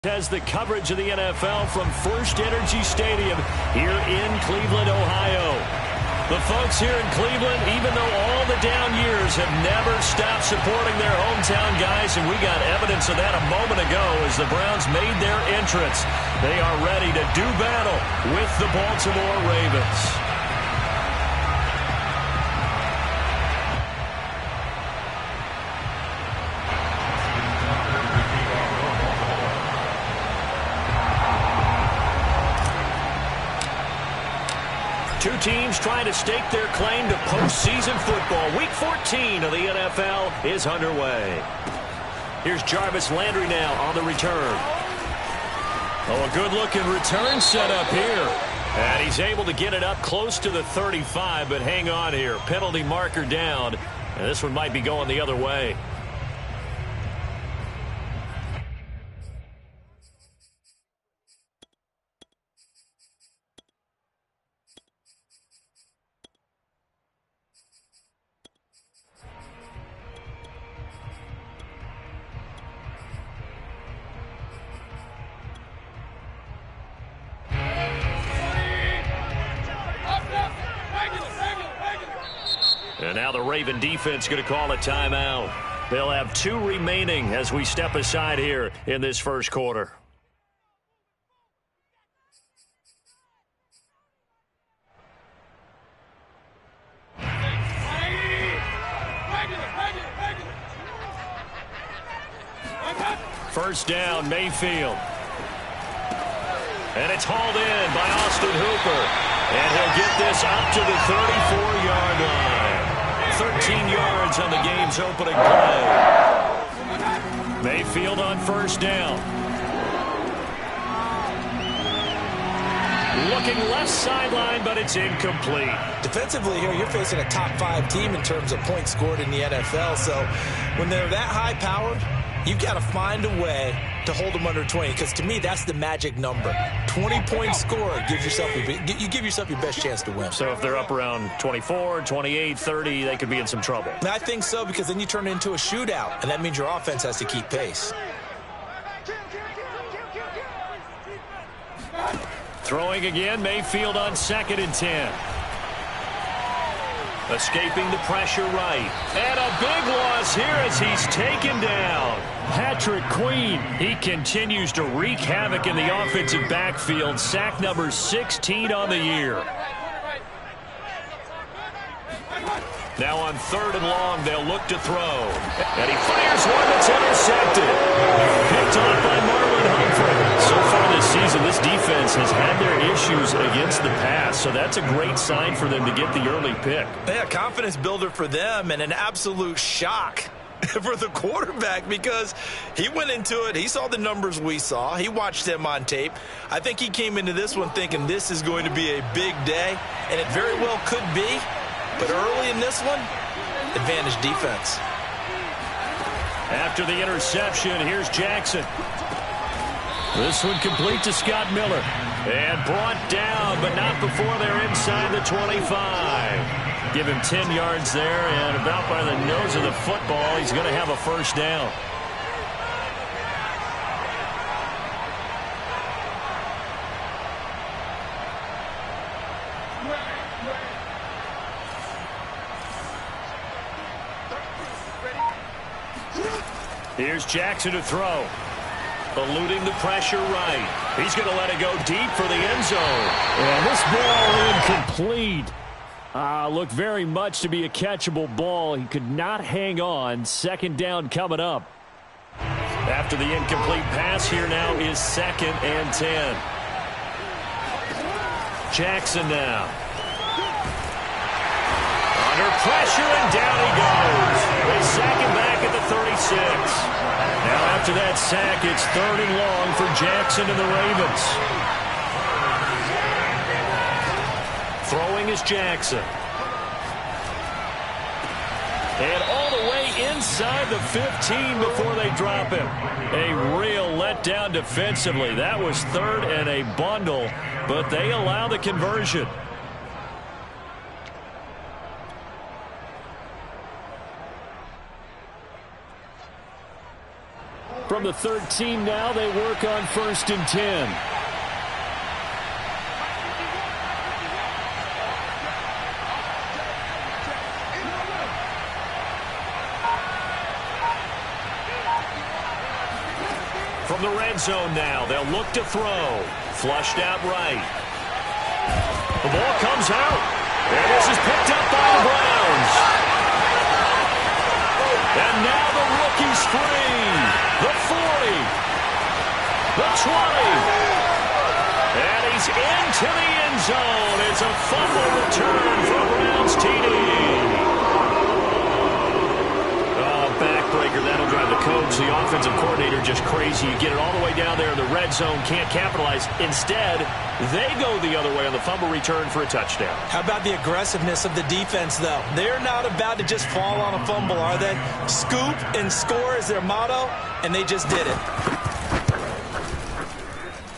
Has the coverage of the NFL from First Energy Stadium here in Cleveland, Ohio. The folks here in Cleveland, even though all the down years, have never stopped supporting their hometown guys, and we got evidence of that a moment ago as the Browns made their entrance. They are ready to do battle with the Baltimore Ravens. Two teams trying to stake their claim to postseason football. Week 14 of the NFL is underway. Here's Jarvis Landry now on the return. Oh, a good-looking return setup here. And he's able to get it up close to the 35, but hang on here. Penalty marker down, and this one might be going the other way. And now the Raven defense going to call a timeout. They'll have 2 remaining as we step aside here in this first quarter. First down, Mayfield. And it's hauled in by Austin Hooper. And he'll get this up to the 34-yard line. 13 yards on the game's opening play. Mayfield on first down. Looking left sideline, but it's incomplete. Defensively here, you're facing a top 5 team in terms of points scored in the NFL. So when they're that high-powered, you've got to find a way to hold them under 20, because to me, that's the magic number. 20 points scored gives yourself you give yourself your best chance to win. So if they're up around 24, 28, 30, they could be in some trouble. I think so, because then you turn it into a shootout, and that means your offense has to keep pace. Throwing again, Mayfield on 2nd and 10. Escaping the pressure right. And a big loss here as he's taken down. Patrick Queen, he continues to wreak havoc in the offensive backfield. Sack number 16 on the year. Now on 3rd and long, they'll look to throw. And he fires one that's intercepted. Picked off by Marlon Humphrey. So far this season, this defense has had their issues against the pass. So that's a great sign for them to get the early pick. Yeah, confidence builder for them, and an absolute shock for the quarterback, because he went into it, he saw the numbers we saw, he watched them on tape. I think he came into this one thinking this is going to be a big day, and it very well could be. But early in this one, advantage defense. After the interception, here's Jackson. This one complete to Scott Miller. And brought down, but not before they're inside the 25. Give him 10 yards there, and about by the nose of the football, he's going to have a first down. Here's Jackson to throw. Eluding the pressure right. He's going to let it go deep for the end zone. And this ball incomplete. Looked very much to be a catchable ball. He could not hang on. 2nd down coming up. After the incomplete pass, here now is 2nd and 10. Jackson now. Under pressure, and down he goes. They sack him back at the 36. Now after that sack, it's 3rd and long for Jackson and the Ravens. Throwing is Jackson. And all the way inside the 15 before they drop him. A real letdown defensively. That was 3rd and a bundle, but they allow the conversion. From From the 13 now, they work on 1st and 10. From the red zone now, they'll look to throw. Flushed out right. The ball comes out. And this is picked up by the Browns. And now the rookie's free. The 40. The 20. And he's into the end zone. It's a fumble return for Browns TD. Backbreaker, that'll drive the coach, the offensive coordinator, just crazy. You get it all the way down there in the red zone, can't capitalize. Instead, they go the other way on the fumble return for a touchdown. How about the aggressiveness of the defense, though? They're not about to just fall on a fumble, are they? Scoop and score is their motto, and they just did it.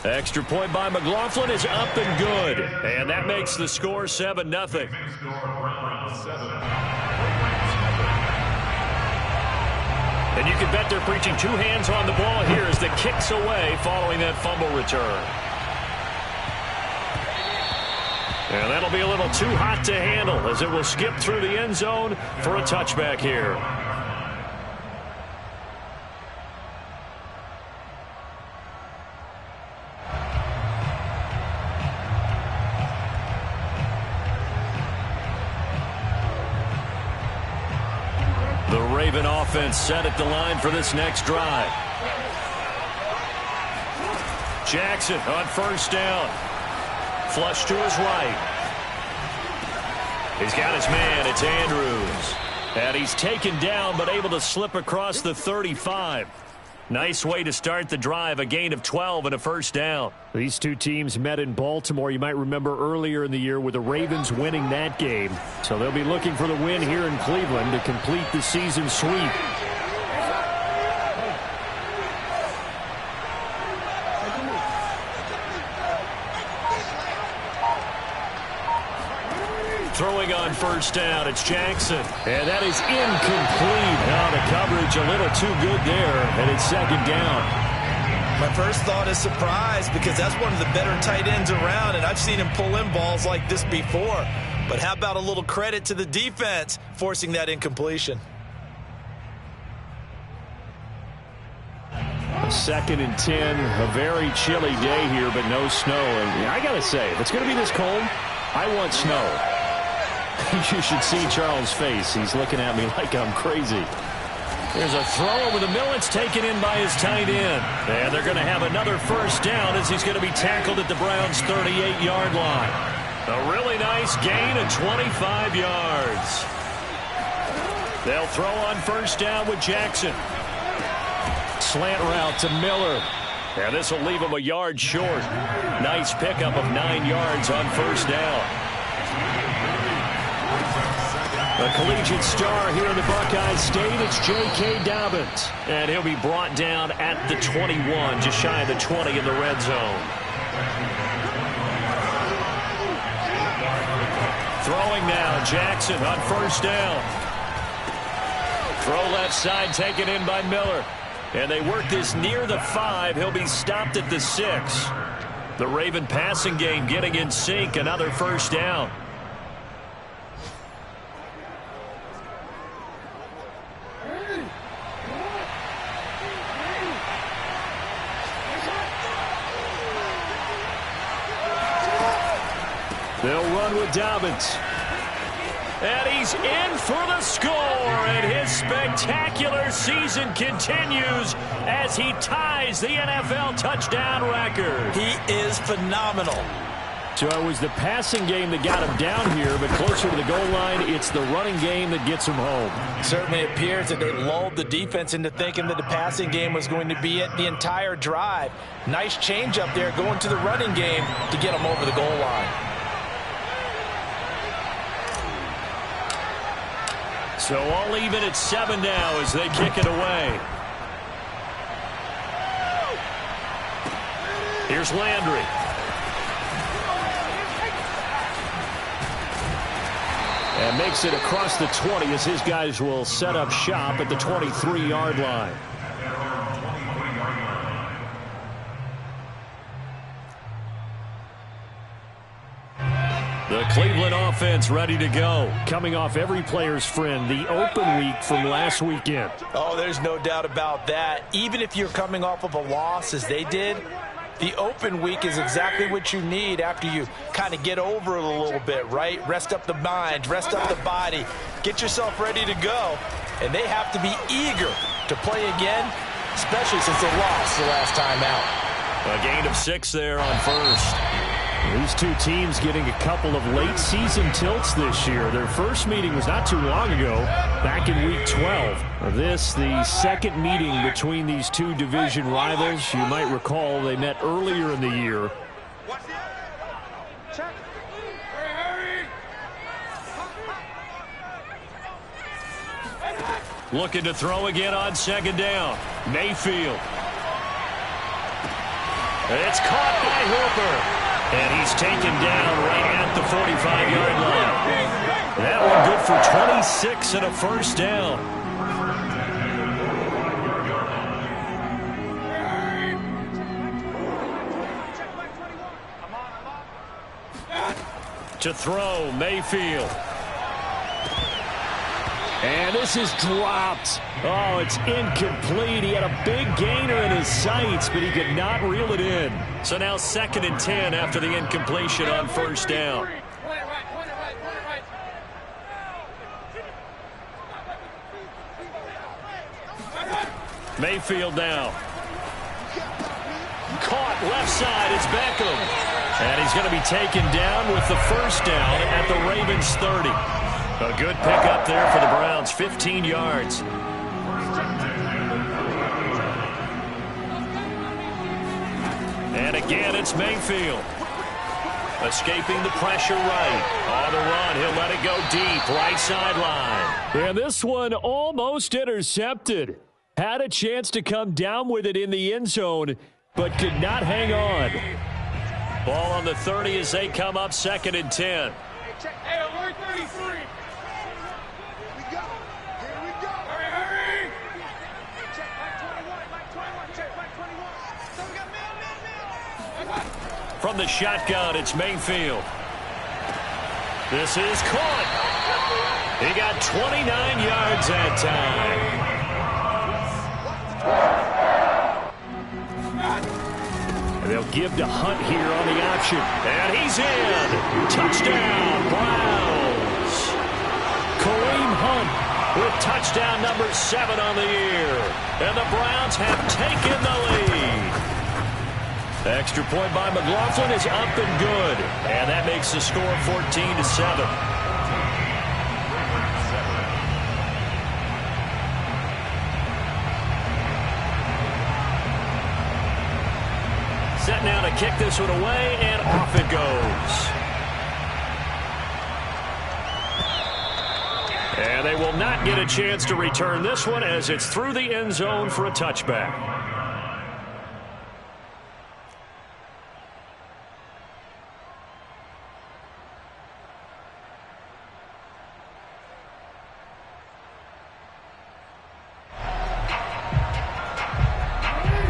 Extra point by McLaughlin is up and good. And that makes the score 7-0. And you can bet they're preaching two hands on the ball here as the kick's away following that fumble return. And that'll be a little too hot to handle as it will skip through the end zone for a touchback here. The Raven offense set at the line for this next drive. Jackson on 1st down. Flush to his right. He's got his man. It's Andrews. And he's taken down but able to slip across the 35. Nice way to start the drive, a gain of 12 and a 1st down. These two teams met in Baltimore, you might remember earlier in the year, with the Ravens winning that game. So they'll be looking for the win here in Cleveland to complete the season sweep. Throwing on 1st down, it's Jackson. And that is incomplete. Now the coverage a little too good there, and it's 2nd down. My first thought is surprise because that's one of the better tight ends around, and I've seen him pull in balls like this before. But how about a little credit to the defense forcing that incompletion? 2nd and 10, a very chilly day here, but no snow. And I got to say, if it's going to be this cold, I want snow. You should see Charles' face. He's looking at me like I'm crazy. There's a throw over the middle. It's taken in by his tight end. And they're going to have another 1st down as he's going to be tackled at the Browns' 38-yard line. A really nice gain of 25 yards. They'll throw on 1st down with Jackson. Slant route to Miller. And this will leave him a yard short. Nice pickup of 9 yards on 1st down. A collegiate star here in the Buckeye State, it's J.K. Dobbins. And he'll be brought down at the 21, just shy of the 20 in the red zone. Throwing now, Jackson on 1st down. Throw left side, taken in by Miller. And they work this near the 5. He'll be stopped at the 6. The Raven passing game getting in sync, another 1st down. They'll run with Dobbins. And he's in for the score. And his spectacular season continues as he ties the NFL touchdown record. He is phenomenal. So it was the passing game that got him down here, but closer to the goal line, it's the running game that gets him home. Certainly appears that they lulled the defense into thinking that the passing game was going to be it the entire drive. Nice change up there going to the running game to get him over the goal line. So all even at 7 now as they kick it away. Here's Landry. And makes it across the 20 as his guys will set up shop at the 23-yard line. The Cleveland offense ready to go. Coming off every player's friend, the open week from last weekend. Oh, there's no doubt about that. Even if you're coming off of a loss as they did, the open week is exactly what you need after you kind of get over it a little bit, right? Rest up the mind, rest up the body, get yourself ready to go. And they have to be eager to play again, especially since they lost the last time out. A gain of 6 there on first. These two teams getting a couple of late season tilts this year. Their first meeting was not too long ago, back in week 12. This, the second meeting between these two division rivals. You might recall they met earlier in the year. Looking to throw again on second down. Mayfield. It's caught by Hooper. And he's taken down right at the 45-yard line. That one good for 26 and a first down. To throw, Mayfield. And this is dropped. Oh, it's incomplete. He had a big gainer in his sights, but he could not reel it in. So now 2nd and 10 after the incompletion on first down. Mayfield now. Caught left side. It's Beckham. And he's going to be taken down with the first down at the Ravens 30. A good pickup there for the Browns, 15 yards. And again, it's Mayfield. Escaping the pressure right. On the run, he'll let it go deep, right sideline. And this one almost intercepted. Had a chance to come down with it in the end zone, but could not hang on. Ball on the 30 as they come up 2nd and 10. Hey, alert 33. From the shotgun, it's Mayfield. This is caught. He got 29 yards that time. And they'll give to Hunt here on the option. And he's in. Touchdown, Browns. Kareem Hunt with touchdown number 7 on the year. And the Browns have taken the lead. Extra point by McLaughlin is up and good. And that makes the score 14-7. Set now to kick this one away, and off it goes. And they will not get a chance to return this one as it's through the end zone for a touchback.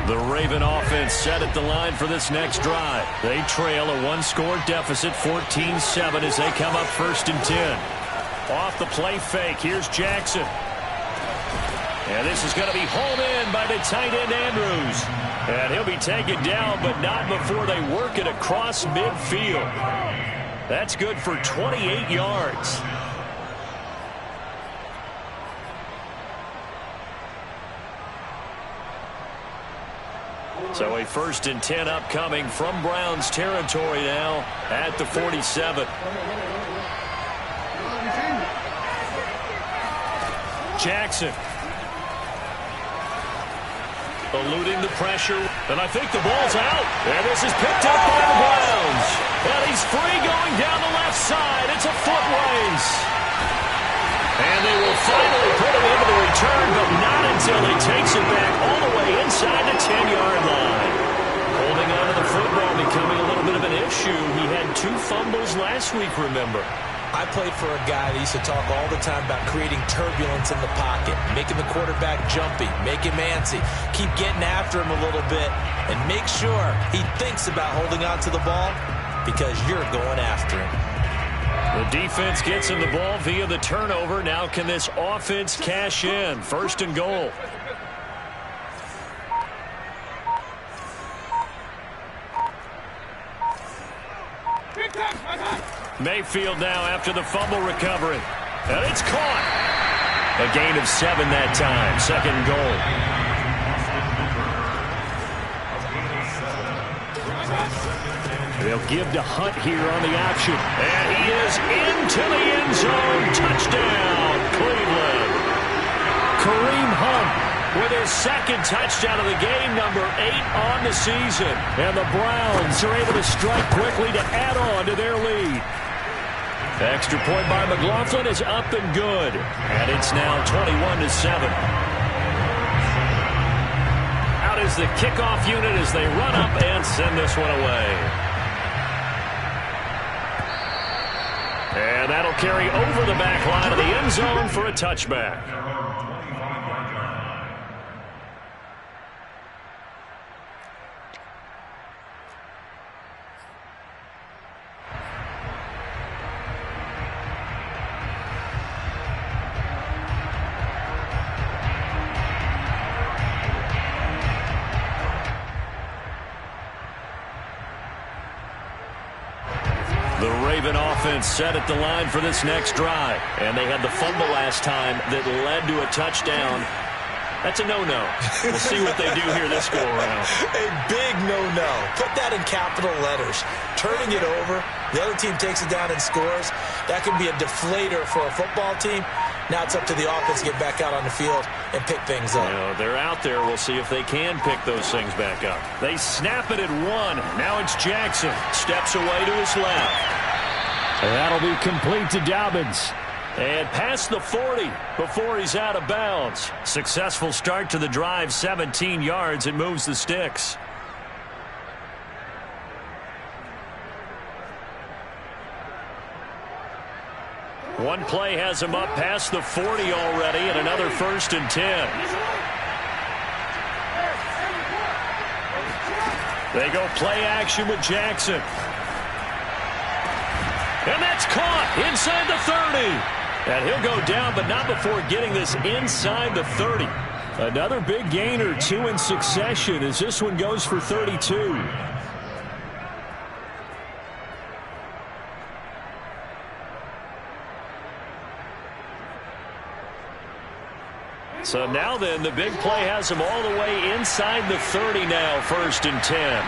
The Raven offense set at the line for this next drive. They trail a one-score deficit, 14-7, as they come up 1st and 10. Off the play fake, here's Jackson. And this is going to be hauled in by the tight end Andrews. And he'll be taken down, but not before they work it across midfield. That's good for 28 yards. So a 1st and 10 upcoming from Browns territory now at the 47. Jackson. Eluding the pressure. And I think the ball's out. And this is picked up by the Browns. And he's free going down the left side. It's a foot race. And they will finally put him into the return, but not until he takes it back all the way inside the 10-yard line. Holding on to the football becoming a little bit of an issue. He had 2 fumbles last week, remember. I played for a guy that used to talk all the time about creating turbulence in the pocket, making the quarterback jumpy, make him antsy, keep getting after him a little bit, and make sure he thinks about holding on to the ball because you're going after him. The defense gets him the ball via the turnover. Now can this offense cash in? First and goal. Mayfield now after the fumble recovery. And it's caught. A gain of 7 that time. Second goal. They'll give to Hunt here on the option. And he is into the end zone. Touchdown, Cleveland. Kareem Hunt with his second touchdown of the game, number 8 on the season. And the Browns are able to strike quickly to add on to their lead. The extra point by McLaughlin is up and good. And it's now 21-7. Out is the kickoff unit as they run up and send this one away. And that'll carry over the back line of the end zone for a touchback. The Raven offense set at the line for this next drive. And they had the fumble last time that led to a touchdown. That's a no-no. We'll see what they do here this go-around. A big no-no. Put that in capital letters. Turning it over, the other team takes it down and scores. That can be a deflator for a football team. Now it's up to the offense to get back out on the field and pick things up. You know, they're out there. We'll see if they can pick those things back up. They snap it at 1. Now it's Jackson. Steps away to his left. And that'll be complete to Dobbins. And past the 40 before he's out of bounds. Successful start to the drive, 17 yards. It moves the sticks. One play has him up past the 40 already, and another 1st and 10. They go play action with Jackson. And that's caught inside the 30. And he'll go down, but not before getting this inside the 30. Another big gainer, 2 in succession, as this one goes for 32. So now then, the big play has him all the way inside the 30 now, 1st and 10.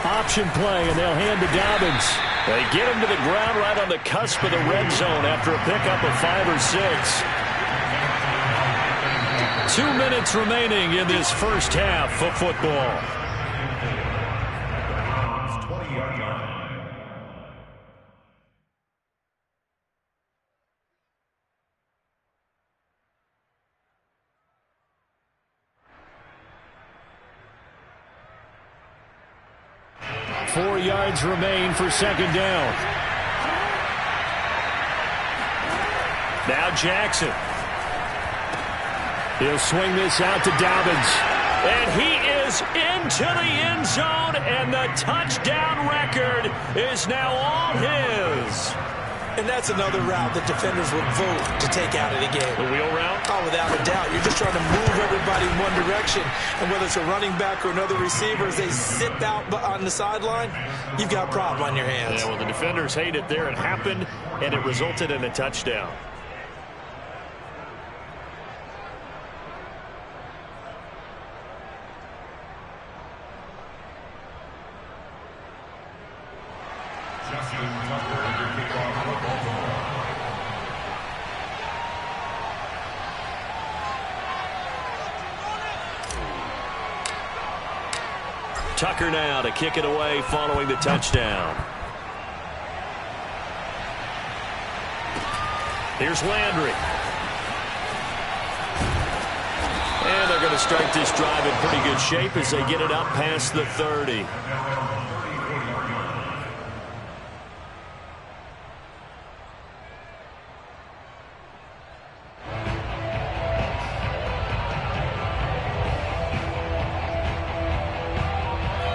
Option play, and they'll hand to Dobbins. They get him to the ground right on the cusp of the red zone after a pickup of 5 or 6. 2 minutes remaining in this first half of football. Four yards remain for second down. Now Jackson. He'll swing this out to Dobbins. And he is into the end zone, and the touchdown record is now all his. And that's another route that defenders would vote to take out of the game. The wheel route? Oh, without a doubt. You're just trying to move everybody in one direction. And whether it's a running back or another receiver, as they sit out on the sideline, you've got a problem on your hands. Yeah, well, the defenders hate it there. It happened, and it resulted in a touchdown. Tucker now to kick it away following the touchdown. Here's Landry. And they're going to start this drive in pretty good shape as they get it up past the 30.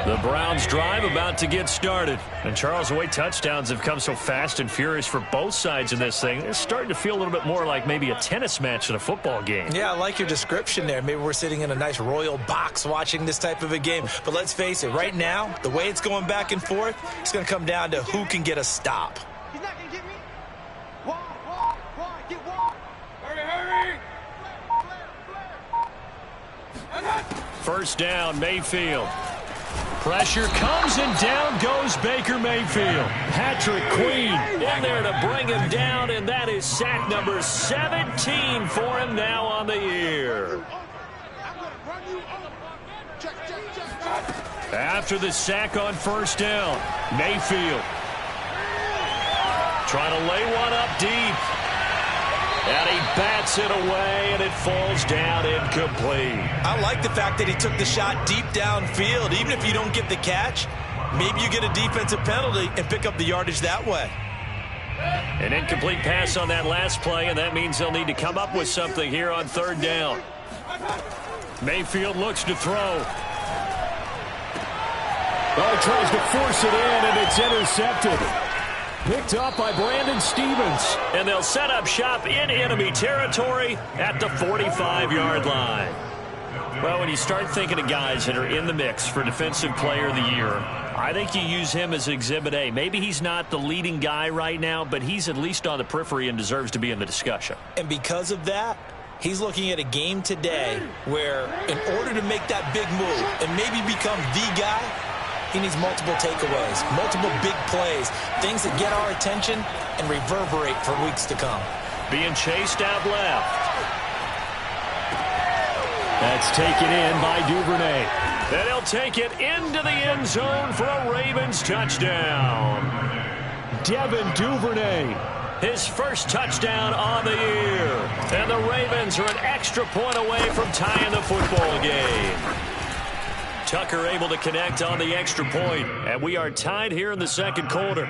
The Browns drive about to get started. And Charles, the way touchdowns have come so fast and furious for both sides in this thing, it's starting to feel a little bit more like maybe a tennis match than a football game. Yeah, I like your description there. Maybe we're sitting in a nice royal box watching this type of a game. But let's face it, right now, the way it's going back and forth, it's going to come down to who can get a stop. He's not going to get me. Why? Get wide. Hurry. First down, Mayfield. Pressure comes and down goes Baker Mayfield. Patrick Queen in there to bring him down, and that is sack number 17 for him now on the year. After the sack on first down, Mayfield trying to lay one up deep. And he bats it away, and it falls down incomplete. I like the fact that he took the shot deep downfield. Even if you don't get the catch, maybe you get a defensive penalty and pick up the yardage that way. An incomplete pass on that last play, and that means they'll need to come up with something here on third down. Mayfield looks to throw. Well, he tries to force it in, and it's intercepted. Picked up by Brandon Stephens. And they'll set up shop in enemy territory at the 45-yard line. Well, when you start thinking of guys that are in the mix for Defensive Player of the Year, I think you use him as Exhibit A. Maybe he's not the leading guy right now, but he's at least on the periphery and deserves to be in the discussion. And because of that, he's looking at a game today where in order to make that big move and maybe become the guy, he needs multiple takeaways, multiple big plays, things that get our attention and reverberate for weeks to come. Being chased out left. That's taken in by Duvernay. And he'll take it into the end zone for a Ravens touchdown. Devin Duvernay. His first touchdown on the year. And the Ravens are an extra point away from tying the football game. Tucker able to connect on the extra point, and we are tied here in the second quarter.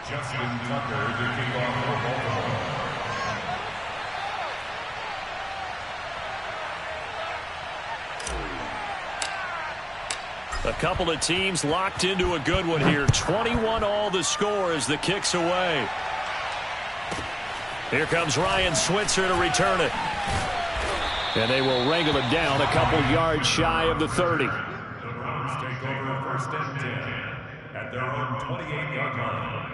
Justin Tucker to kick off for Baltimore. A couple of teams locked into a good one here. 21 all the score as the kick's away. Here comes Ryan Switzer to return it. And they will wrangle it down a couple yards shy of the 30. The Browns take over first and 10 at their own 28-yard line.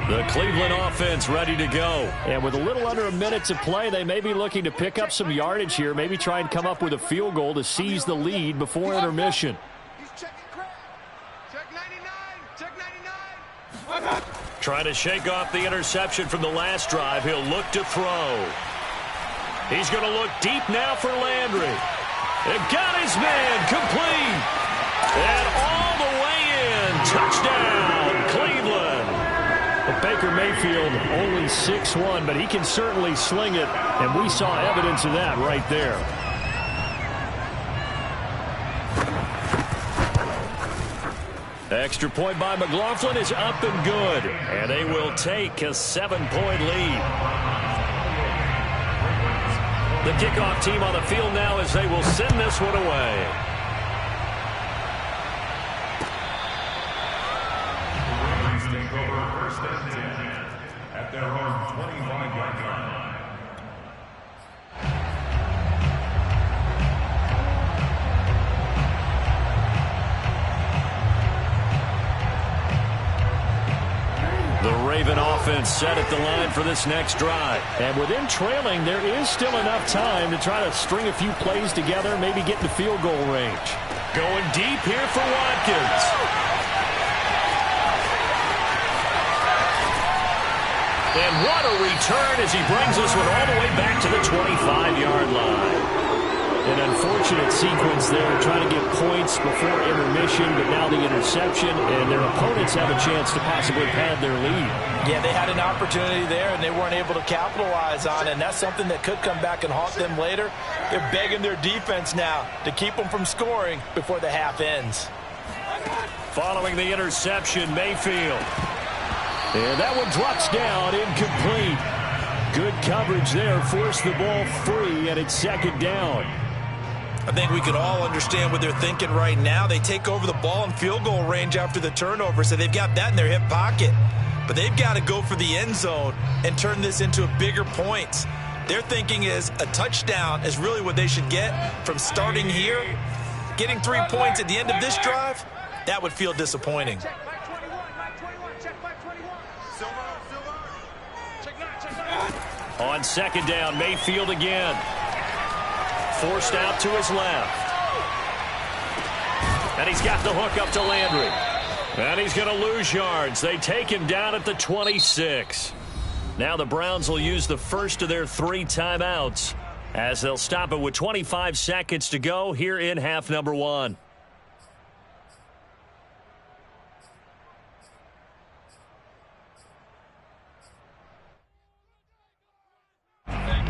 The Cleveland offense ready to go. And with a little under a minute to play, they may be looking to pick up some yardage here, maybe try and come up with a field goal to seize the lead before intermission. Trying to shake off the interception from the last drive. He'll look to throw. He's going to look deep now for Landry. And got his man complete. And all the way in. Touchdown, Cleveland. But Baker Mayfield only 6'1", but he can certainly sling it. And we saw evidence of that right there. Extra point by McLaughlin is up and good. And they will take a 7-point lead. The kickoff team on the field now as they will send this one away. The Ravens take over first and 10 at their own 25-yard line. The Raven offense set at the line for this next drive. And with them trailing, there is still enough time to try to string a few plays together, maybe get in the field goal range. Going deep here for Watkins. And what a return as he brings this one all the way back to the 25-yard line. An unfortunate sequence there, trying to get points before intermission, but now the interception, and their opponents have a chance to possibly pad their lead. Yeah, they had an opportunity there, and they weren't able to capitalize on it, and that's something that could come back and haunt them later. They're begging their defense now to keep them from scoring before the half ends. Following the interception, Mayfield. And that one drops down, incomplete. Good coverage there, forced the ball free, and it's second down. I think we can all understand what they're thinking right now. They take over the ball in field goal range after the turnover, so they've got that in their hip pocket. But they've got to go for the end zone and turn this into a bigger point. Their thinking is a touchdown is really what they should get from starting here. Getting 3 points at the end of this drive, that would feel disappointing. On second down, Mayfield again. Forced out to his left. And he's got the hook up to Landry. And he's going to lose yards. They take him down at the 26. Now the Browns will use the first of their 3 timeouts as they'll stop it with 25 seconds to go here in half number 1.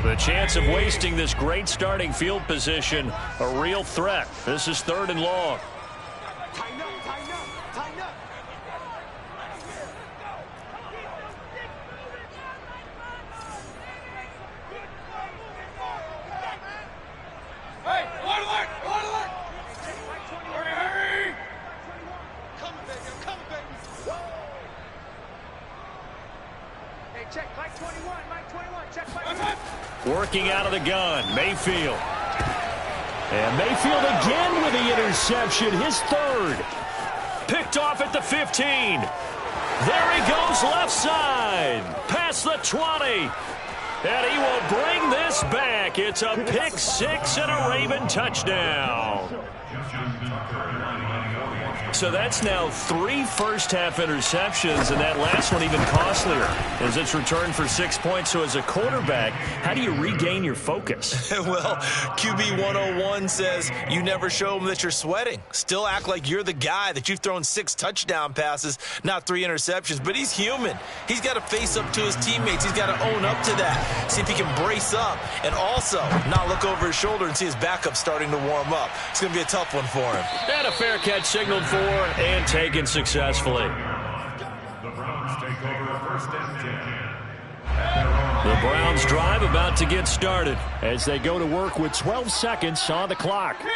The chance of wasting this great starting field position, a real threat. This is 3rd and long. Tighten up, tighten up, tighten up. Hey, alert! Hurry! Coming, baby, I'm coming, baby. Hey, check, Mike 21, check, Mike 21. Working out of the gun, Mayfield. And Mayfield again with the interception, his 3rd. Picked off at the 15. There he goes left side. Past the 20. And he will bring this back. It's a pick 6 and a Raven touchdown. So that's now 3 first-half interceptions, and that last one even costlier as it's returned for 6 points. So as a quarterback, how do you regain your focus? Well, QB 101 says you never show them that you're sweating. Still act like you're the guy, that you've thrown 6 touchdown passes, not 3 interceptions. But he's human. He's got to face up to his teammates. He's got to own up to that. See if he can brace up and also not look over his shoulder and see his backup starting to warm up. It's going to be a tough one for him. And a fair catch signaled for and taken successfully. The Browns take over 1st and 10. The Browns drive about to get started as they go to work with 12 seconds on the clock. King.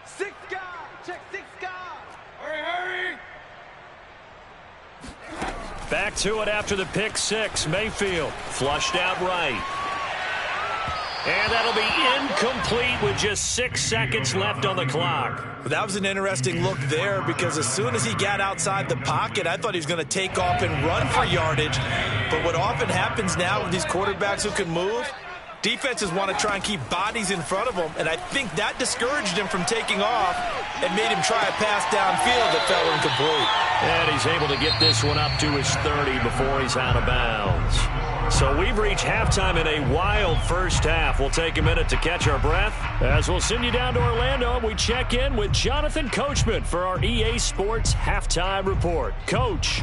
6 guys, check 6 guys. Hurry. Back to it after the pick 6. Mayfield flushed out right. And that'll be incomplete with just 6 seconds left on the clock. That was an interesting look there because as soon as he got outside the pocket, I thought he was going to take off and run for yardage. But what often happens now with these quarterbacks who can move, defenses want to try and keep bodies in front of them, and I think that discouraged him from taking off and made him try a pass downfield that fell incomplete. And he's able to get this one up to his 30 before he's out of bounds. So we've reached halftime in a wild first half. We'll take a minute to catch our breath as we'll send you down to Orlando and we check in with Jonathan Coachman for our EA Sports Halftime Report. Coach.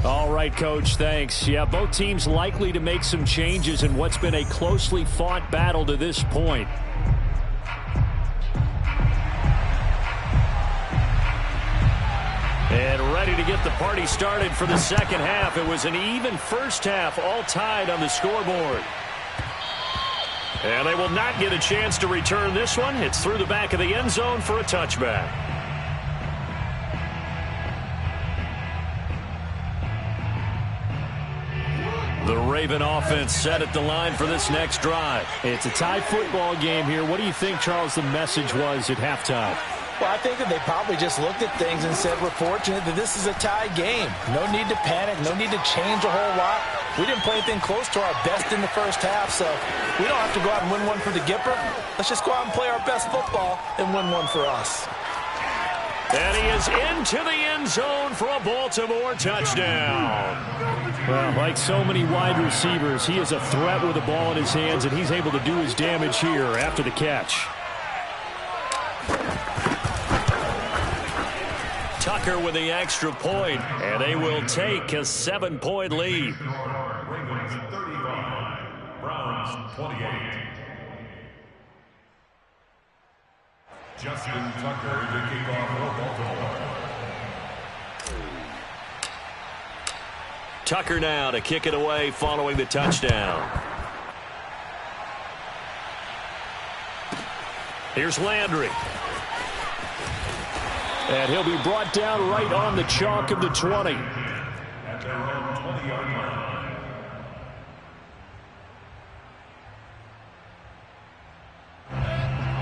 All right, Coach, thanks. Yeah, both teams likely to make some changes in what's been a closely fought battle to this point. And ready to get the party started for the second half. It was an even first half, all tied on the scoreboard. And they will not get a chance to return this one. It's through the back of the end zone for a touchback. The Raven offense set at the line for this next drive. It's a tie football game here. What do you think, Charles, the message was at halftime? Well, I think that they probably just looked at things and said, we're fortunate that this is a tie game. No need to panic. No need to change a whole lot. We didn't play anything close to our best in the first half, so we don't have to go out and win one for the Gipper. Let's just go out and play our best football and win one for us. And he is into the end zone for a Baltimore touchdown. Well, like so many wide receivers, he is a threat with the ball in his hands, and he's able to do his damage here after the catch. Tucker with the extra point, and they will take a 7-point lead. Ravens 35, Browns 28. Justin Tucker to kick off for Baltimore. Tucker now to kick it away following the touchdown. Here's Landry. And he'll be brought down right on the chalk of the 20. At their own 20-yard line.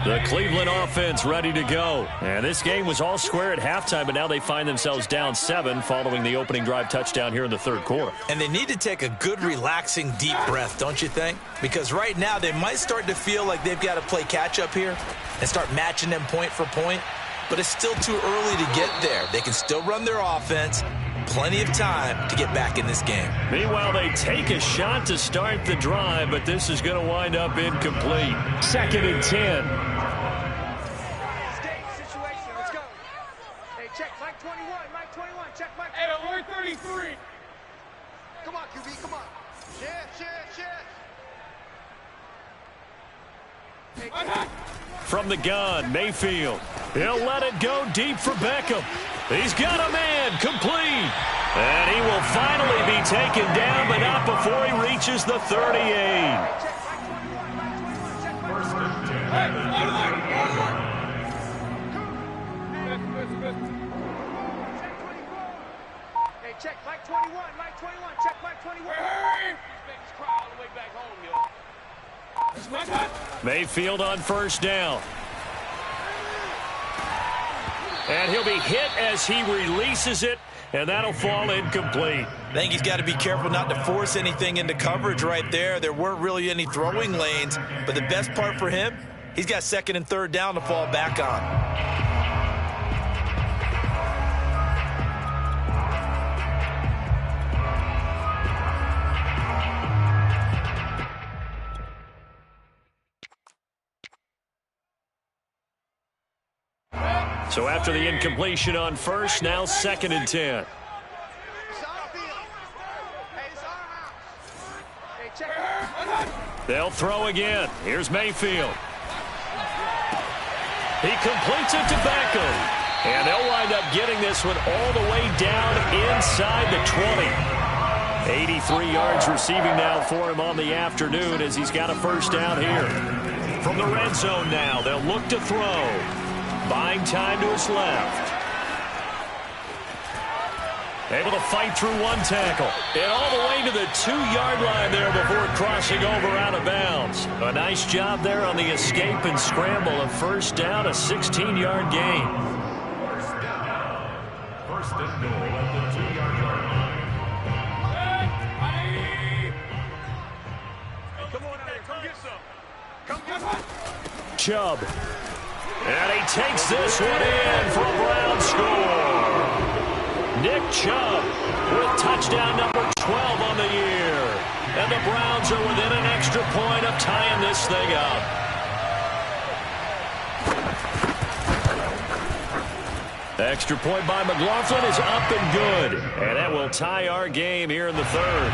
The Cleveland offense ready to go. And this game was all square at halftime, but now they find themselves down 7 following the opening drive touchdown here in the third quarter. And they need to take a good, relaxing, deep breath, don't you think? Because right now they might start to feel like they've got to play catch-up here and start matching them point for point. But it's still too early to get there. They can still run their offense. Plenty of time to get back in this game. Meanwhile, they take a shot to start the drive, but this is going to wind up incomplete. 2nd and 10. Situation, let's go. Hey, check Mike 21, Mike 21, check Mike 21. Hey, 33. Come on, QB, come on. Hey, From the gun, Mayfield. He'll let it go deep for Beckham. He's got a man, complete. And he will finally be taken down, but not before he reaches the 38. First and 10. Hey, check Mike 21, Mike 21, check Mike 21. Hey! These cry all the way back home, yo. Mayfield on first down. And he'll be hit as he releases it, and that'll fall incomplete. I think he's got to be careful not to force anything into coverage right there. There weren't really any throwing lanes, but the best part for him, he's got 2nd and 3rd down to fall back on. So after the incompletion on first, now 2nd and 10. They'll throw again. Here's Mayfield. He completes it to Beckham. And they'll wind up getting this one all the way down inside the 20. 83 yards receiving now for him on the afternoon as he's got a first down here. From the red zone now, they'll look to throw. Buying time to his left. Able to fight through one tackle. And all the way to the 2-yard line there before crossing over out of bounds. A nice job there on the escape and scramble. A first down, a 16-yard gain. First and goal at the 2-yard line. Come on out here, come get some. Come get some. Chubb. And he takes this one in for a Brown score. Nick Chubb with touchdown number 12 on the year. And the Browns are within an extra point of tying this thing up. Extra point by McLaughlin is up and good. And that will tie our game here in the 3rd.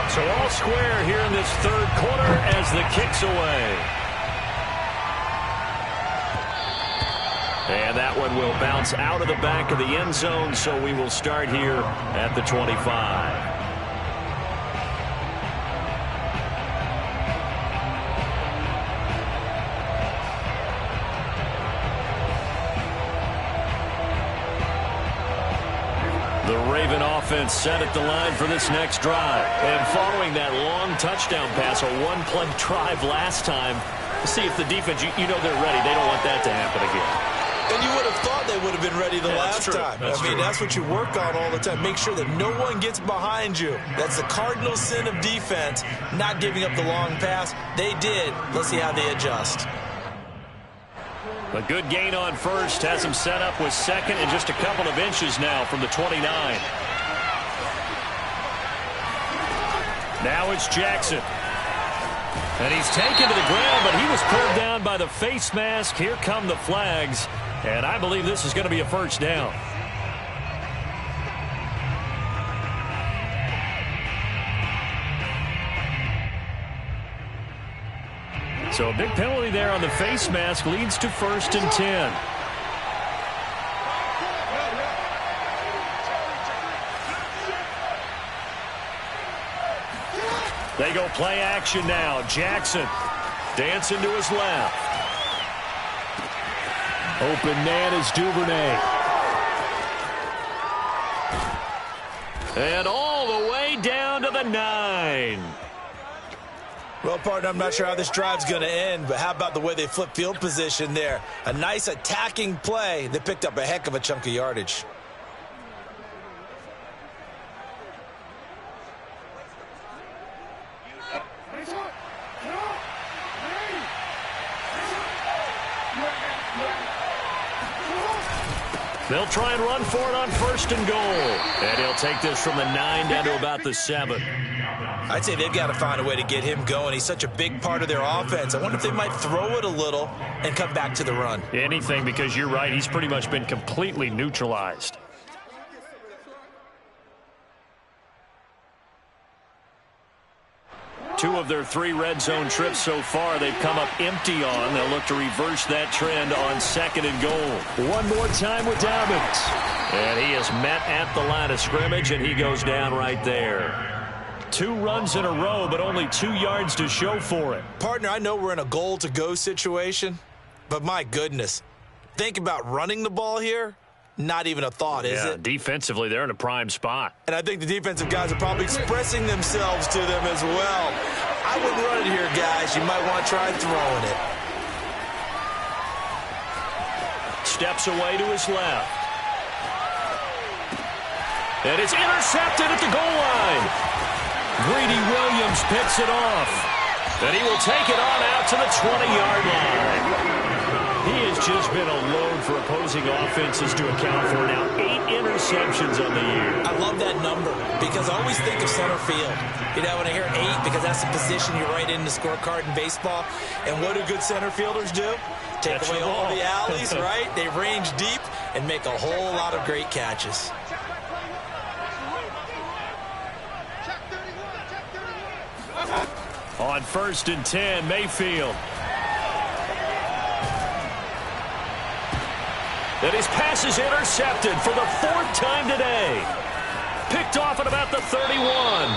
So all square here in this 3rd quarter as the kick's away. And that one will bounce out of the back of the end zone, so we will start here at the 25. The Raven offense set at the line for this next drive. And following that long touchdown pass, a one-play drive last time, to see if the defense, you know they're ready. They don't want that to happen again. And you would have thought they would have been ready the last time. That's what you work on all the time. Make sure that no one gets behind you. That's the cardinal sin of defense, not giving up the long pass. They did. Let's see how they adjust. A good gain on first has him set up with 2nd and just a couple of inches now from the 29. Now it's Jackson. And he's taken to the ground, but he was pulled down by the face mask. Here come the flags. And I believe this is going to be a first down. So a big penalty there on the face mask leads to 1st and 10. They go play action now. Jackson dancing to his left. Open man is Duvernay. And all the way down to the 9. Well, partner, I'm not sure how this drive's going to end, but how about the way they flip field position there? A nice attacking play that picked up a heck of a chunk of yardage. They'll try and run for it on 1st and goal. And he'll take this from the 9 down to about the 7. I'd say they've got to find a way to get him going. He's such a big part of their offense. I wonder if they might throw it a little and come back to the run. Anything, because you're right. He's pretty much been completely neutralized. Two of their 3 red zone trips so far they've come up empty on. They'll look to reverse that trend on 2nd and goal. One more time with Dobbins. And he is met at the line of scrimmage, and he goes down right there. 2 runs in a row, but only 2 yards to show for it. Partner, I know we're in a goal-to-go situation, but my goodness, think about running the ball here. Not even a thought, is it? Defensively, they're in a prime spot. And I think the defensive guys are probably expressing themselves to them as well. I wouldn't run it here, guys. You might want to try throwing it. Steps away to his left. And it's intercepted at the goal line. Greedy Williams picks it off. And he will take it on out to the 20-yard line. He has just been a load for opposing offenses to account for now. 8 interceptions on the year. I love that number because I always think of center field. You know, when I hear 8, because that's the position you write in the scorecard in baseball. And what do good center fielders do? Take away all the alleys, right? They range deep and make a whole lot of great catches. On 1st and 10, Mayfield. And his pass is intercepted for the 4th time today. Picked off at about the 31.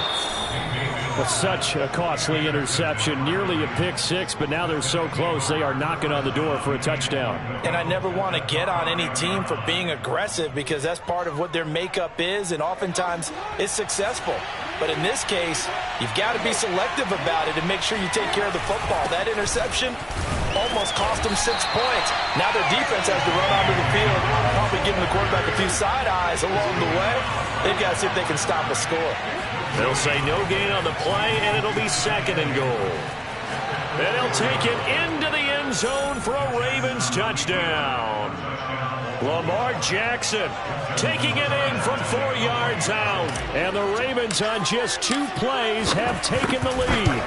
Such a costly interception, nearly a pick 6, but now they're so close they are knocking on the door for a touchdown. And I never want to get on any team for being aggressive because that's part of what their makeup is, and oftentimes it's successful. But in this case, you've got to be selective about it and make sure you take care of the football. That interception almost cost them 6 points. Now their defense has to run onto the field, probably giving the quarterback a few side eyes along the way. They've got to see if they can stop a score. They'll say no gain on the play, and it'll be 2nd and goal. And he'll take it into the end zone for a Ravens touchdown. Lamar Jackson taking it in from 4 yards out. And the Ravens on just 2 plays have taken the lead.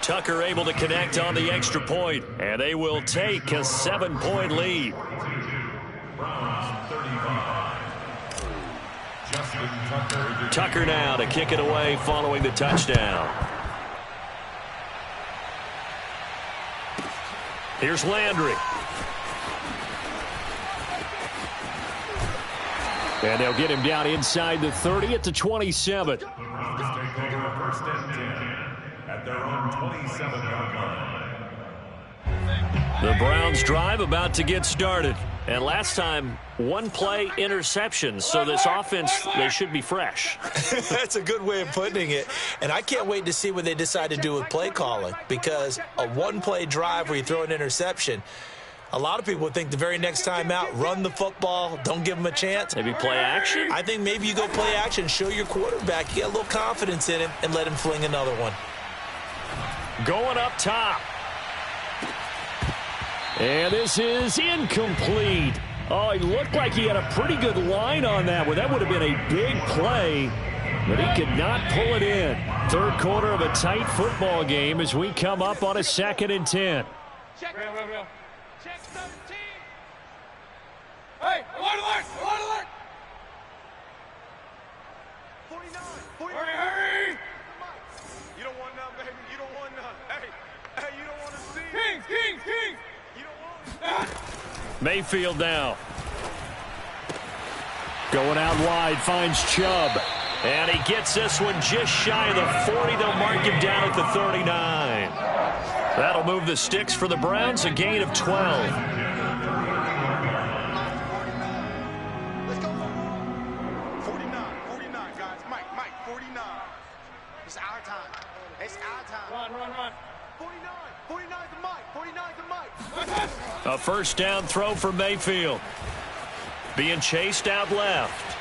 Tucker able to connect on the extra point, and they will take a 7-point lead. Tucker now to kick it away following the touchdown. Here's Landry. And they'll get him down inside the 30 at the 27. Take over 1st and 10 at their own 27-yard line. The Browns drive about to get started. And last time, 1 play interception. So this offense, they should be fresh. That's a good way of putting it. And I can't wait to see what they decide to do with play calling, because a 1-play drive where you throw an interception, a lot of people would think the very next time out, run the football, don't give them a chance. Maybe play action? I think maybe you go play action, show your quarterback, get a little confidence in him, and let him fling another one. Going up top. And this is incomplete. Oh, he looked like he had a pretty good line on that one. That would have been a big play, but he could not pull it in. 3rd quarter of a tight football game as we come up on a 2nd and 10. Check 13. Hey, alert, alert, alert, alert. 49, 49. Hurry. You don't want none, baby. You don't want none. Hey. Mayfield now. Going out wide, finds Chubb. And he gets this one just shy of the 40. They'll mark him down at the 39. That'll move the sticks for the Browns, a gain of 12. Let's go. 49, guys. Mike, 49. It's our time. It's our time. Run. 49 to Mike. 49 to Mike. A first down throw for Mayfield. Being chased out left.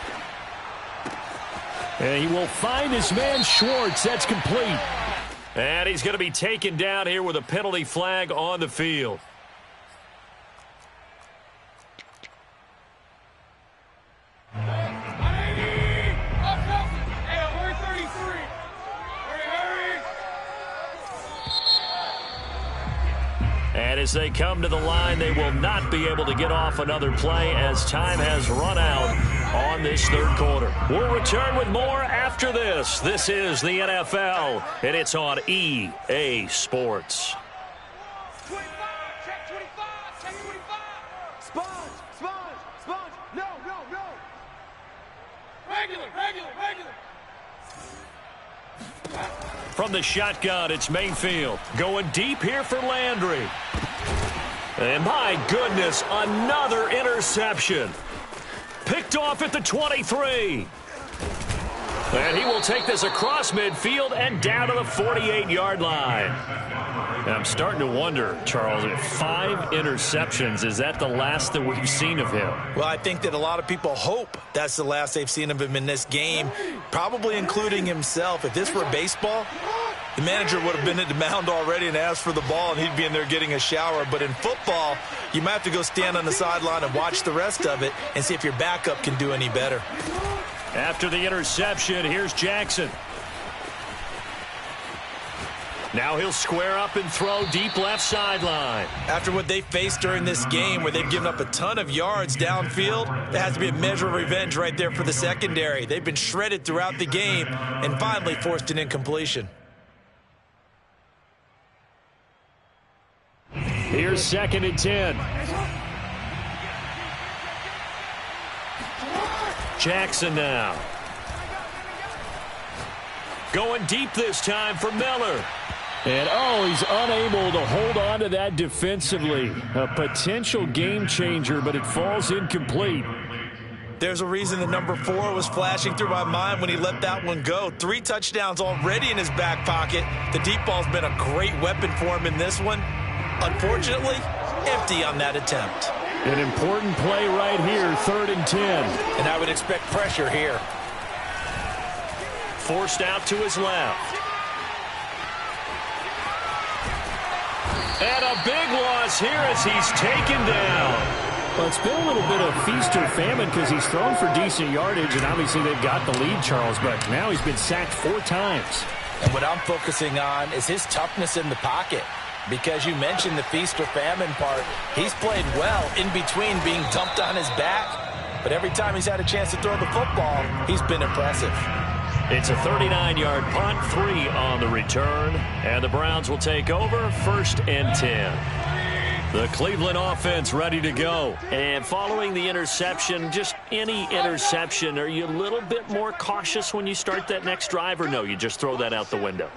And he will find his man Schwartz. That's complete. And he's going to be taken down here with a penalty flag on the field. And as they come to the line, they will not be able to get off another play as time has run out on this third quarter. We'll return with more after this. This is the NFL, and it's on EA Sports. 25, check 25, check 25. Sponge. No. Regular. From the shotgun, it's Mayfield. Going deep here for Landry. And my goodness, another interception. Picked off at the 23. And he will take this across midfield and down to the 48-yard line. And I'm starting to wonder, Charles, if 5 interceptions, is that the last that we've seen of him? Well, I think that a lot of people hope that's the last they've seen of him in this game, probably including himself. If this were baseball, the manager would have been at the mound already and asked for the ball, and he'd be in there getting a shower. But in football, you might have to go stand on the sideline and watch the rest of it and see if your backup can do any better. After the interception, here's Jackson. Now he'll square up and throw deep left sideline. After what they faced during this game where they've given up a ton of yards downfield, there has to be a measure of revenge right there for the secondary. They've been shredded throughout the game and finally forced an incompletion. Here's 2nd and 10. Jackson now. Going deep this time for Miller. And, he's unable to hold on to that defensively. A potential game changer, but it falls incomplete. There's a reason the number 4 was flashing through my mind when he let that one go. 3 touchdowns already in his back pocket. The deep ball's been a great weapon for him in this one. Unfortunately, empty on that attempt. An important play right here, 3rd and 10. And I would expect pressure here. Forced out to his left. And a big loss here as he's taken down. Well, it's been a little bit of feast or famine because he's thrown for decent yardage, and obviously they've got the lead, Charles, but now he's been sacked 4 times. And what I'm focusing on is his toughness in the pocket. Because you mentioned the feast or famine part, he's played well in between being dumped on his back. But every time he's had a chance to throw the football, he's been impressive. It's a 39-yard punt, 3 on the return. And the Browns will take over, 1st and 10. The Cleveland offense ready to go. And following the interception, just any interception, are you a little bit more cautious when you start that next drive, or no, you just throw that out the window?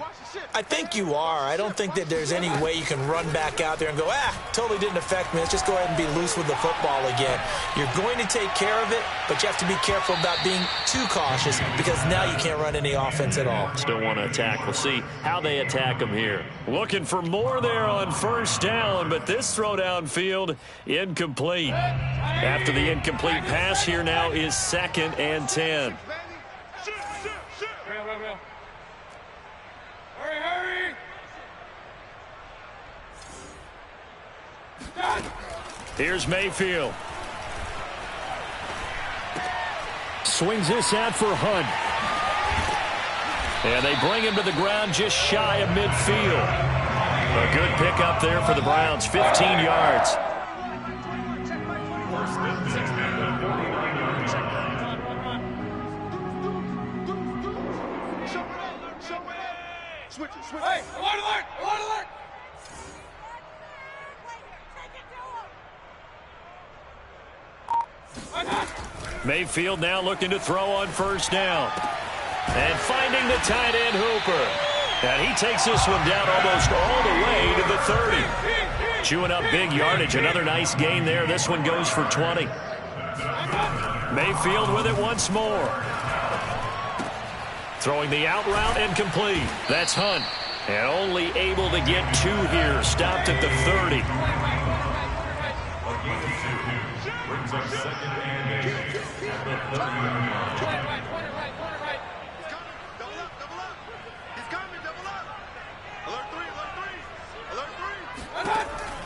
I think you are. I don't think that there's any way you can run back out there and go, totally didn't affect me. Let's just go ahead and be loose with the football again. You're going to take care of it, but you have to be careful about being too cautious because now you can't run any offense at all. Still want to attack. We'll see how they attack them here. Looking for more there on 1st down, but this throw downfield incomplete. After the incomplete pass, here now is 2nd and 10. Here's Mayfield. Swings this out for Hunt. And they bring him to the ground just shy of midfield. A good pickup there for the Browns, 15 yards. Switch it. Hey, alert! Mayfield now looking to throw on first down. And finding the tight end Hooper. And he takes this one down almost all the way to the 30. Chewing up big yardage. Another nice gain there. This one goes for 20. Mayfield with it once more. Throwing the out route and complete. That's Hunt. And only able to get 2 here. Stopped at the 30. Brings up second and 8 at the 30-yard line.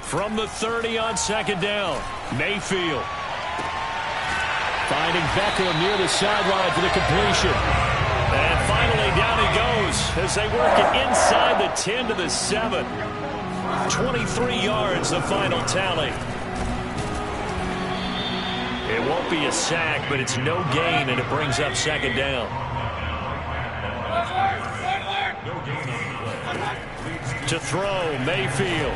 From the 30 on second down, Mayfield. Finding Beckham near the sideline for the completion. And finally down he goes as they work it inside the 10 to the 7. 23 yards the final tally. It won't be a sack, but it's no gain, and it brings up second down. To throw, Mayfield.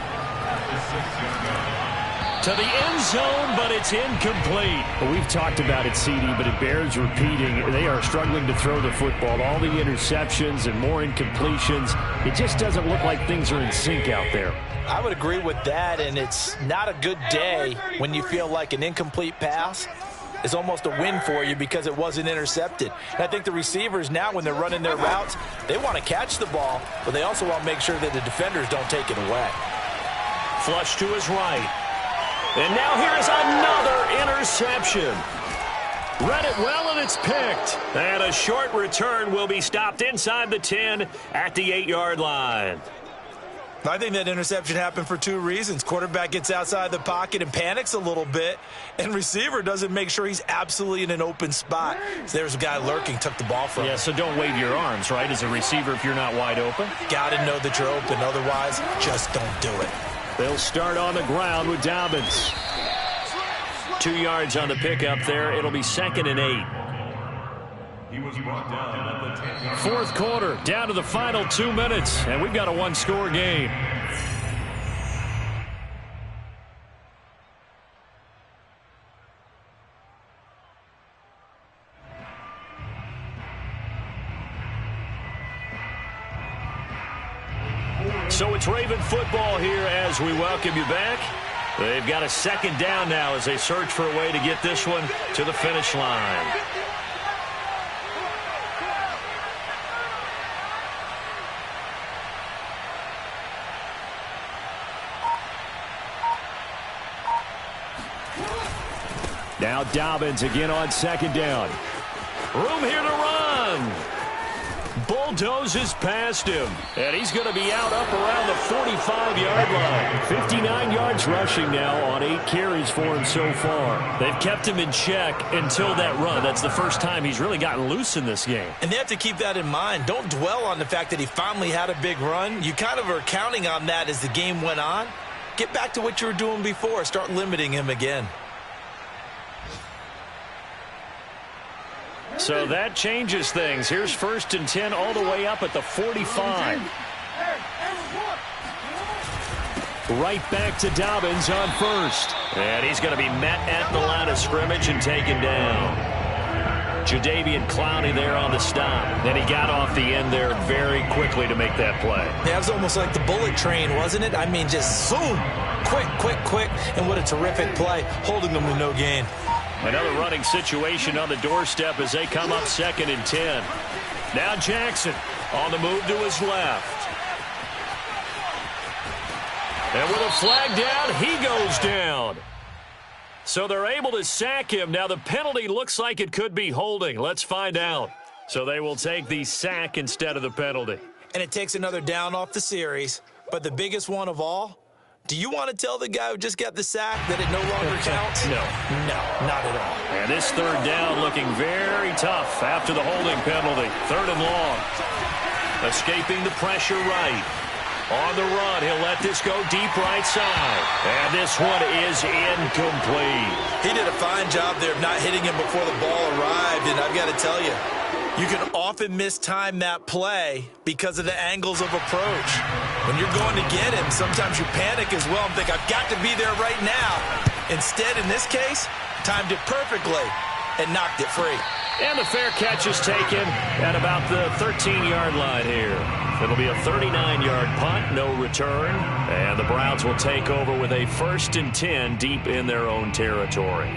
To the end zone, but it's incomplete. Well, we've talked about it, CD, but it bears repeating. They are struggling to throw the football. All the interceptions and more incompletions. It just doesn't look like things are in sync out there. I would agree with that, and it's not a good day when you feel like an incomplete pass is almost a win for you because it wasn't intercepted. And I think the receivers now, when they're running their routes, they want to catch the ball, but they also want to make sure that the defenders don't take it away. Flush to his right. And now here's another interception. Read it well, and it's picked. And a short return will be stopped inside the 10 at the 8-yard line. I think that interception happened for 2 reasons. Quarterback gets outside the pocket and panics a little bit, and receiver doesn't make sure he's absolutely in an open spot. So there's a guy lurking, took the ball from him. Yeah, so don't wave your arms, right, as a receiver if you're not wide open. Got to know that you're open. Otherwise, just don't do it. They'll start on the ground with Dobbins. 2 yards on the pickup there. It'll be 2nd and 8. He was brought down at the 10-yard line. Fourth quarter, down to the final 2 minutes, and we've got a 1-score game. So it's Raven football here as we welcome you back. They've got a 2nd down now as they search for a way to get this one to the finish line. Now Dobbins again on 2nd down. Room here to run. Bulldozes past him. And he's going to be out up around the 45-yard line. 59 yards rushing now on 8 carries for him so far. They've kept him in check until that run. That's the first time he's really gotten loose in this game. And they have to keep that in mind. Don't dwell on the fact that he finally had a big run. You kind of are counting on that as the game went on. Get back to what you were doing before. Start limiting him again. So that changes things. Here's 1st and 10 all the way up at the 45. Right back to Dobbins on 1st. And he's going to be met at the line of scrimmage and taken down. Jadeveon Clowney there on the stop. Then he got off the end there very quickly to make that play. Yeah, it was almost like the bullet train, wasn't it? I mean, just zoom. Quick, quick, quick. And what a terrific play, holding them with no gain. Another running situation on the doorstep as they come up 2nd and 10. Now Jackson on the move to his left. And with a flag down, he goes down. So they're able to sack him. Now the penalty looks like it could be holding. Let's find out. So they will take the sack instead of the penalty. And it takes another down off the series. But the biggest one of all, do you want to tell the guy who just got the sack that it no longer counts? No. No, not at all. And this 3rd down looking very tough after the holding penalty. 3rd and long. Escaping the pressure right. On the run, he'll let this go deep right side. And this one is incomplete. He did a fine job there of not hitting him before the ball arrived. And I've got to tell you, you can often mistime that play because of the angles of approach. When you're going to get him, sometimes you panic as well and think, I've got to be there right now. Instead, in this case, timed it perfectly, and knocked it free. And the fair catch is taken at about the 13-yard line here. It'll be a 39-yard punt, no return. And the Browns will take over with a 1st and 10 deep in their own territory.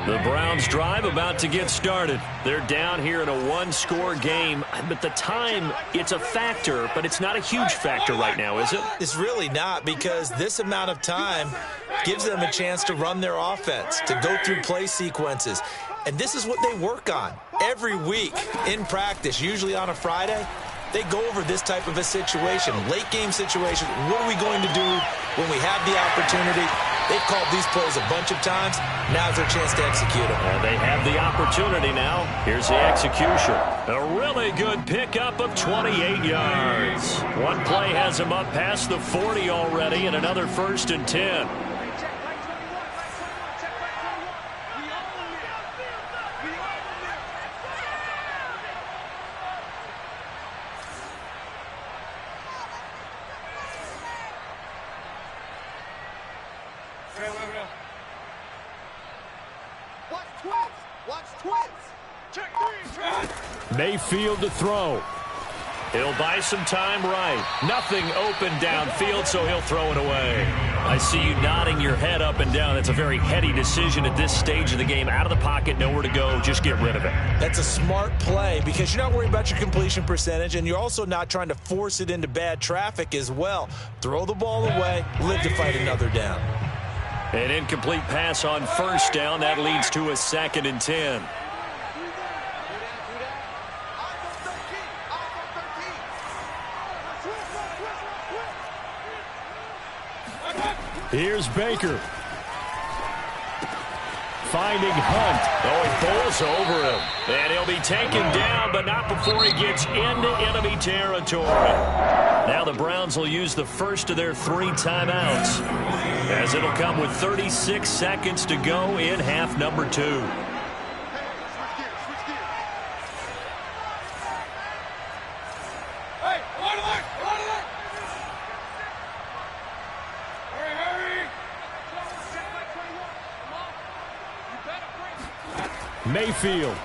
The Browns drive about to get started. They're down here in a one-score game, but the time, it's a factor, but it's not a huge factor right now, is it? It's really not, because this amount of time gives them a chance to run their offense, to go through play sequences. And this is what they work on every week in practice, usually on a Friday. They go over this type of a situation, late-game situation. What are we going to do when we have the opportunity? They've called these plays a bunch of times. Now's their chance to execute them. And they have the opportunity now. Here's the execution. A really good pickup of 28 yards. One play has him up past the 40 already, and another 1st and 10. Mayfield to throw. He'll buy some time right. Nothing open downfield, so he'll throw it away. I see you nodding your head up and down. That's a very heady decision at this stage of the game. Out of the pocket, nowhere to go. Just get rid of it. That's a smart play because you're not worried about your completion percentage, and you're also not trying to force it into bad traffic as well. Throw the ball away, live to fight another down. An incomplete pass on 1st down. That leads to a 2nd and 10. Here's Baker. Finding Hunt. Oh, he falls over him. And he'll be taken down, but not before he gets into enemy territory. Now the Browns will use the first of their 3 timeouts, as it'll come with 36 seconds to go in half number 2. Mayfield.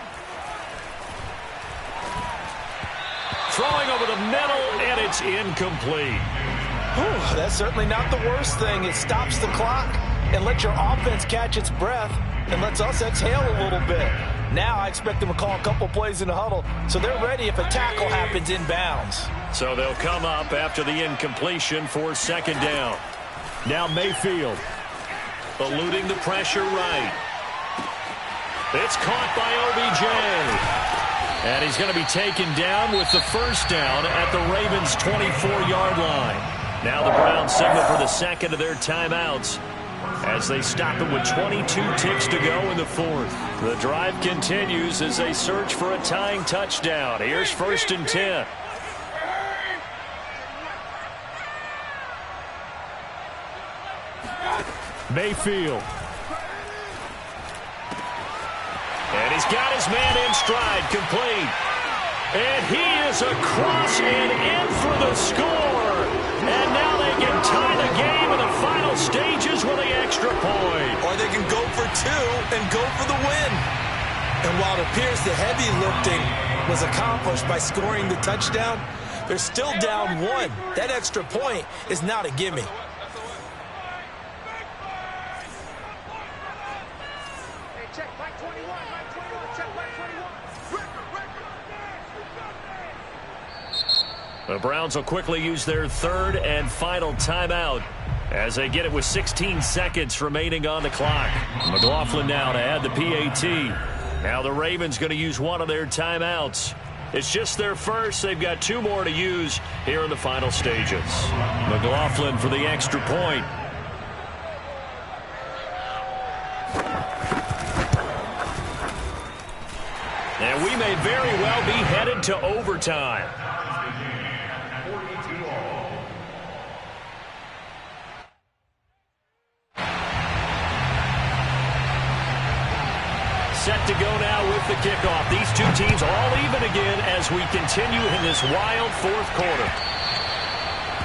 Throwing over the middle, and it's incomplete. Whew, that's certainly not the worst thing. It stops the clock and lets your offense catch its breath and lets us exhale a little bit. Now I expect them to call a couple plays in the huddle, so they're ready if a tackle happens inbounds. So they'll come up after the incompletion for 2nd down. Now Mayfield, eluding the pressure right. It's caught by OBJ. And he's going to be taken down with the 1st down at the Ravens' 24-yard line. Now the Browns signal for the 2nd of their timeouts as they stop it with 22 ticks to go in the 4th. The drive continues as they search for a tying touchdown. Here's 1st and 10. Mayfield. And he's got his man in stride, complete. And he is across and in for the score. And now they can tie the game in the final stages with the extra point. Or they can go for 2 and go for the win. And while it appears the heavy lifting was accomplished by scoring the touchdown, they're still down 1. That extra point is not a gimme. The Browns will quickly use their 3rd and final timeout as they get it with 16 seconds remaining on the clock. McLaughlin now to add the PAT. Now the Ravens going to use one of their timeouts. It's just their first. They've got 2 more to use here in the final stages. McLaughlin for the extra point. And we may very well be headed to overtime. Set to go now with the kickoff. These 2 teams all even again as we continue in this wild 4th quarter.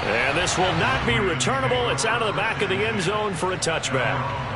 And this will not be returnable. It's out of the back of the end zone for a touchback.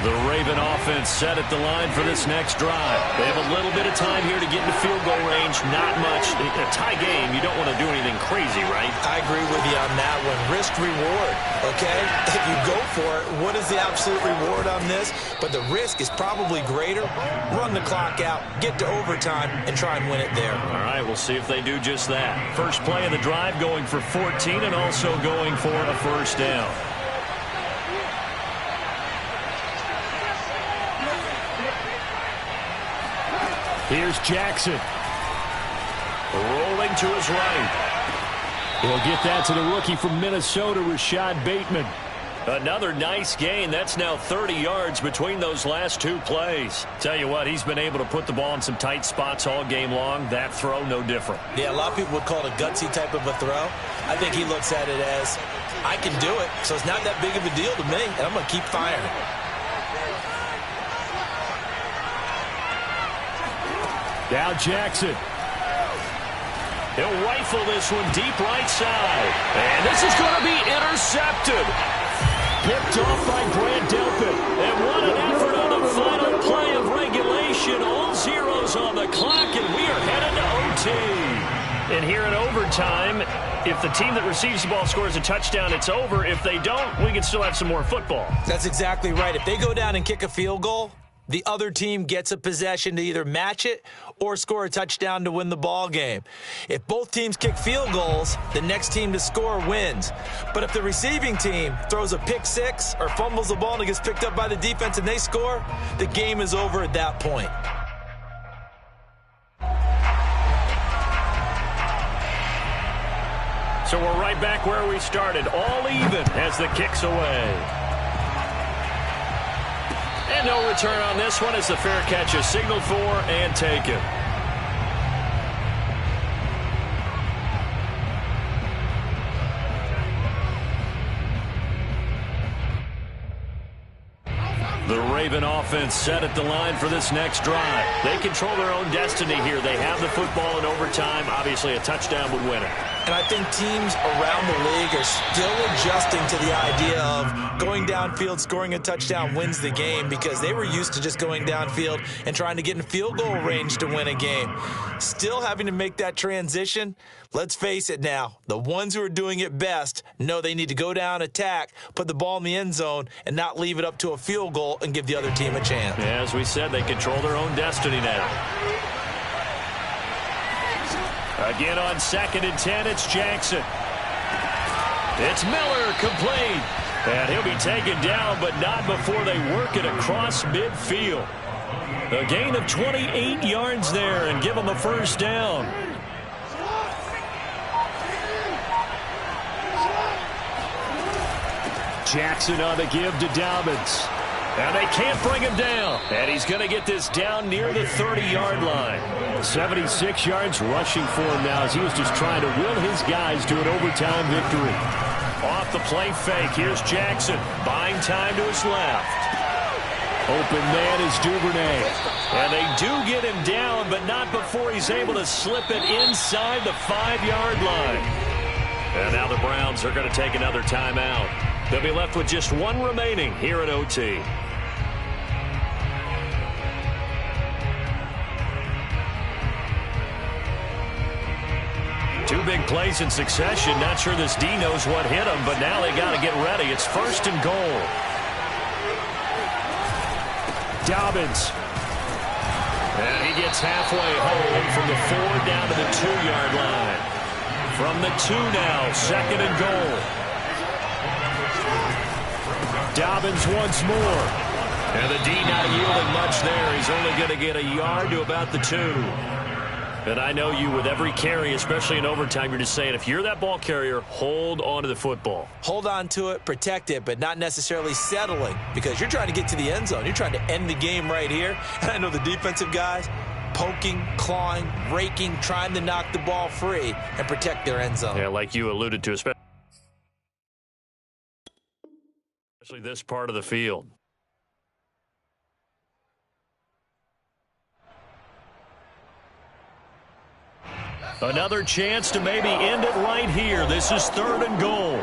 The Raven offense set at the line for this next drive. They have a little bit of time here to get into field goal range. Not much. A tie game, you don't want to do anything crazy, right? I agree with you on that one. Risk reward, okay? If you go for it, what is the absolute reward on this? But the risk is probably greater. Run the clock out, get to overtime, and try and win it there. All right, we'll see if they do just that. First play of the drive going for 14 and also going for a first down. Here's Jackson. Rolling to his right. He'll get that to the rookie from Minnesota, Rashad Bateman. Another nice gain. That's now 30 yards between those last two plays. Tell you what, he's been able to put the ball in some tight spots all game long. That throw, no different. Yeah, a lot of people would call it a gutsy type of a throw. I think he looks at it as, I can do it, so it's not that big of a deal to me, and I'm going to keep firing. Now Jackson. He'll rifle this one deep right side. And this is going to be intercepted. Picked off by Grant Delpit. And what an effort on the final play of regulation. All zeros on the clock, and we are headed to OT. And here in overtime, if the team that receives the ball scores a touchdown, it's over. If they don't, we can still have some more football. That's exactly right. If they go down and kick a field goal, the other team gets a possession to either match it or score a touchdown to win the ball game. If both teams kick field goals, the next team to score wins. But if the receiving team throws a pick six or fumbles the ball and it gets picked up by the defense and they score, the game is over at that point. So we're right back where we started, all even as the kick's away. And no return on this one as the fair catch is signaled for and taken. The Raven offense set at the line for this next drive. They control their own destiny here. They have the football in overtime. Obviously, a touchdown would win it. And I think teams around the league are still adjusting to the idea of going downfield, scoring a touchdown wins the game, because they were used to just going downfield and trying to get in field goal range to win a game. Still having to make that transition. Let's face it now, the ones who are doing it best know they need to go down, attack, put the ball in the end zone, and not leave it up to a field goal and give the other team a chance. Yeah, as we said, they control their own destiny now. Again on 2nd and 10, it's Jackson. It's Miller, complete. And he'll be taken down, but not before they work it across midfield. A gain of 28 yards there and give them a first down. Jackson on the give to Dobbins. And they can't bring him down. And he's going to get this down near the 30-yard line. 76 yards rushing for him now as he was just trying to will his guys to an overtime victory. Off the play fake, here's Jackson. Buying time to his left. Open man is Duvernay. And they do get him down, but not before he's able to slip it inside the 5-yard line. And now the Browns are going to take another timeout. They'll be left with just one remaining here at OT. Two big plays in succession. Not sure this D knows what hit him, but now they got to get ready. It's 1st and goal. Dobbins. And he gets halfway home from the 4 down to the 2-yard line. From the 2 now, 2nd and goal. Dobbins once more. And the D not yielding much there. He's only going to get a yard to about the 2. And I know you, with every carry, especially in overtime, you're just saying, if you're that ball carrier, hold on to the football. Hold on to it, protect it, but not necessarily settling, because you're trying to get to the end zone. You're trying to end the game right here. And I know the defensive guys poking, clawing, raking, trying to knock the ball free and protect their end zone. Yeah, like you alluded to, especially. This part of the field. Another chance to maybe end it right here. This is 3rd and goal.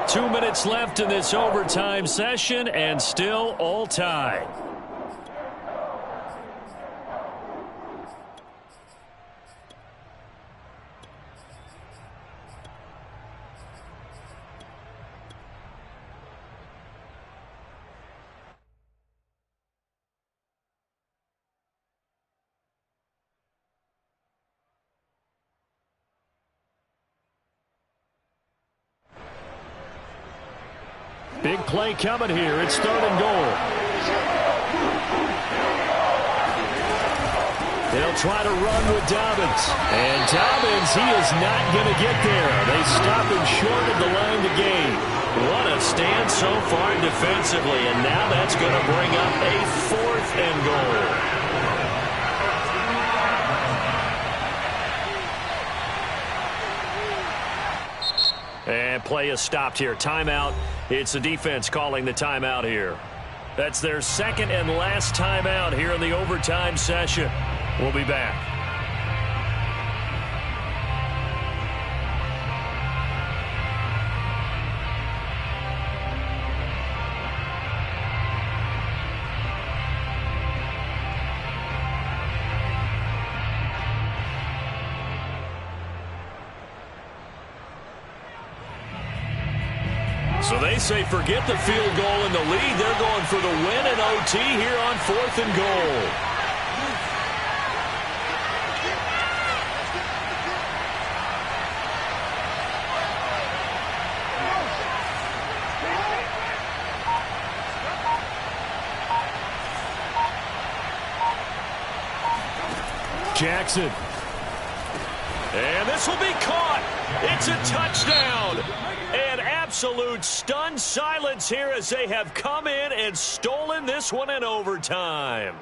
2 minutes left in this overtime session, and still all tied. Big play coming here. It's 3rd and goal. They'll try to run with Dobbins. And Dobbins, he is not going to get there. They stop him short of the line to gain. What a stand so far defensively. And now that's going to bring up a 4th and goal. And play is stopped here. Timeout. It's the defense calling the timeout here. That's their 2nd and last timeout here in the overtime session. We'll be back. So they say forget the field goal and the lead. They're going for the win in OT here on 4th and goal. Jackson. And this will be caught. It's a touchdown. And absolute stunned silence here as they have come in and stolen this one in overtime.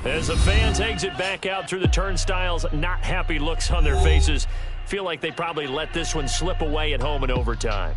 As the fans exit back out through the turnstiles, not happy looks on their faces. Feel like they probably let this one slip away at home in overtime.